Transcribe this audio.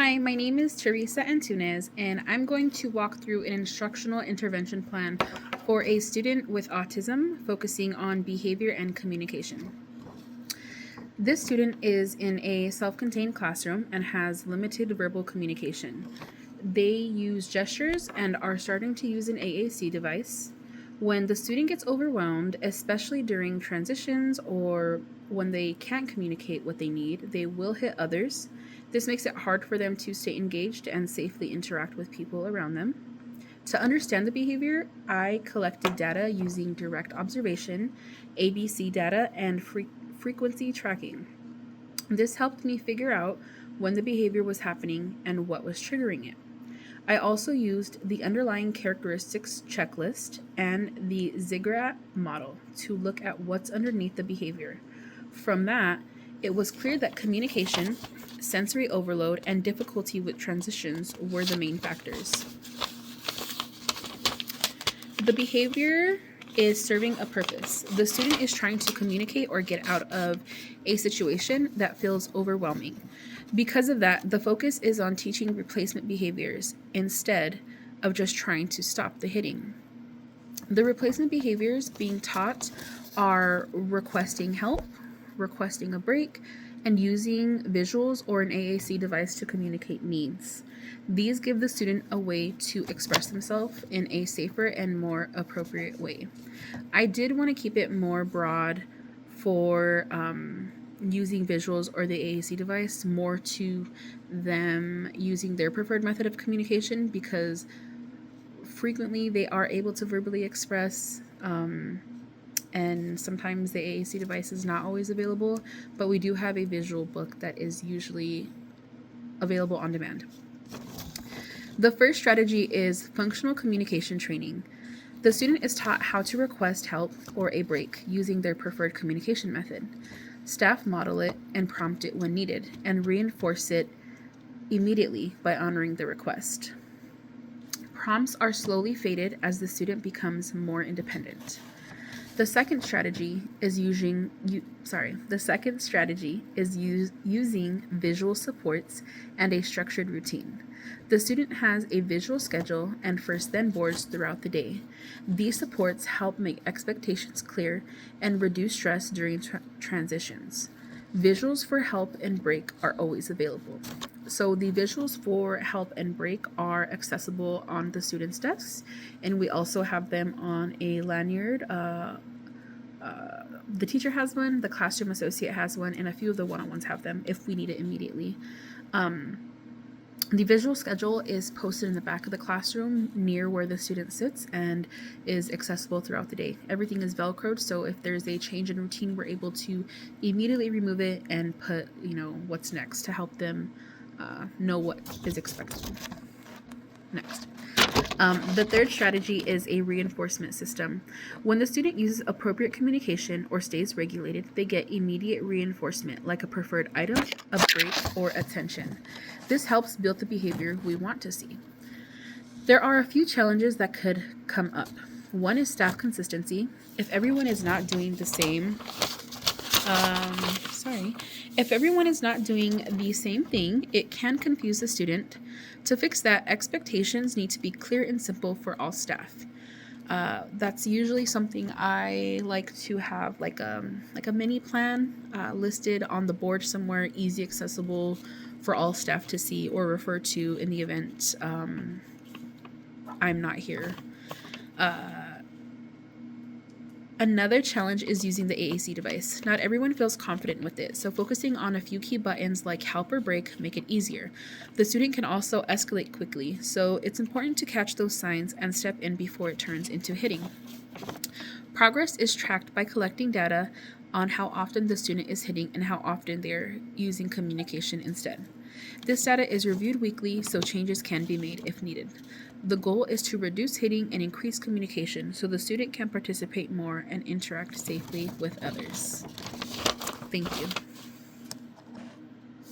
Hi, my name is Teresa Antunes, and I'm going to walk through an instructional intervention plan for a student with autism focusing on behavior and communication. This student is in a self contained classroom and has limited verbal communication. They use gestures and are starting to use an AAC device. When the student gets overwhelmed, especially during transitions or when they can't communicate what they need, they will hit others. This makes it hard for them to stay engaged and safely interact with people around them. To understand the behavior, I collected data using direct observation, ABC data, and frequency tracking. This helped me figure out when the behavior was happening and what was triggering it. I also used the underlying characteristics checklist and the Ziggurat model to look at what's underneath the behavior. From that, it was clear that communication, sensory overload, and difficulty with transitions were the main factors. The behavior is serving a purpose. The student is trying to communicate or get out of a situation that feels overwhelming. Because of that, the focus is on teaching replacement behaviors instead of just trying to stop the hitting. The replacement behaviors being taught are requesting help, requesting a break, and using visuals or an AAC device to communicate needs. These give the student a way to express themselves in a safer and more appropriate way. I did want to keep it more broad for using visuals or the AAC device, more to them using their preferred method of communication, because frequently they are able to verbally express, and sometimes the AAC device is not always available, but we do have a visual book that is usually available on demand. The first strategy is functional communication training. The student is taught how to request help or a break using their preferred communication method. Staff model it and prompt it when needed, and reinforce it immediately by honoring the request. Prompts are slowly faded as the student becomes more independent. The second strategy is using visual supports and a structured routine. The student has a visual schedule and first then boards throughout the day. These supports help make expectations clear and reduce stress during transitions. Visuals for help and break are always available. So the visuals for help and break are accessible on the students' desks, and we also have them on a lanyard. The teacher has one, the classroom associate has one, and a few of the one-on-ones have them if we need it immediately. The visual schedule is posted in the back of the classroom near where the student sits and is accessible throughout the day. Everything is Velcroed, so if there's a change in routine, we're able to immediately remove it and put, what's next to help them know what is expected next. The third strategy is a reinforcement system. When the student uses appropriate communication or stays regulated, they get immediate reinforcement, like a preferred item, a break, or attention. This helps build the behavior we want to see. There are a few challenges that could come up. One is staff consistency. If everyone is not doing the same, if everyone is not doing the same thing, it can confuse the student. To fix that, expectations need to be clear and simple for all staff. That's usually something I like to have, like a mini plan listed on the board somewhere, easy accessible for all staff to see or refer to in the event I'm not here. Another challenge is using the AAC device. Not everyone feels confident with it, so focusing on a few key buttons like help or break make it easier. The student can also escalate quickly, so it's important to catch those signs and step in before it turns into hitting. Progress is tracked by collecting data on how often the student is hitting and how often they're using communication instead. This data is reviewed weekly, so changes can be made if needed. The goal is to reduce hitting and increase communication so the student can participate more and interact safely with others. Thank you.